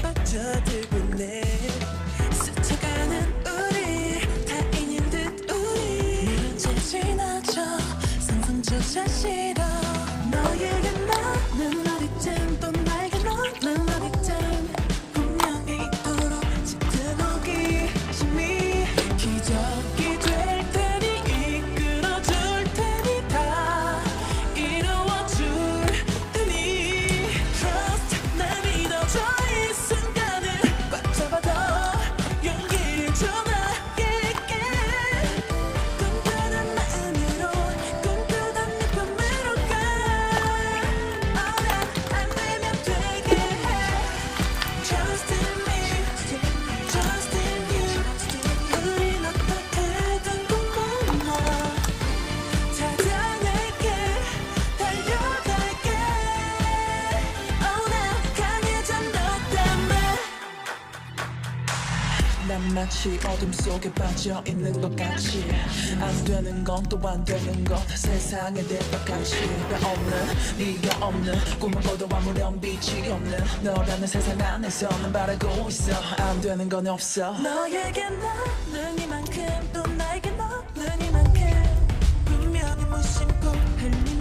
빠져들고 있네. 스쳐가는 우리 다 인연 듯 우리 미련째 지나쳐 상상 조차 싫어. 너에게 나는 어디쯤 또 나에게 너는 어디쯤 분명히 있도록 짙은 호기심이 기적이 될 테니 이끌어줄 테니 다 이루어줄 테니 Trust 날 믿어줘. 이 순간을 꽉 잡아도 용기를 줘 나에게. 꿈꾸는 마음으로 꿈꾸던 내 꿈으로 가. 안 되면 되게 해. Trust in me, trust in you. 우린 어떻게든 꿈꾸며 찾아낼게. 달려갈게. 나 강해져 너 때문에. 난 마치 어둠 속에 빠져있는 것 같이 안 되는 건 또 안 되는 것 세상에 대박같이 왜 없는 네가 없는 꿈을 꿔도 아무런 빛이 없는 너라는 세상 안에서는 바라고 있어. 안 되는 건 없어. 너에게 나는 이만큼 또 나에게 너는 이만큼 분명히 무심코 흘리는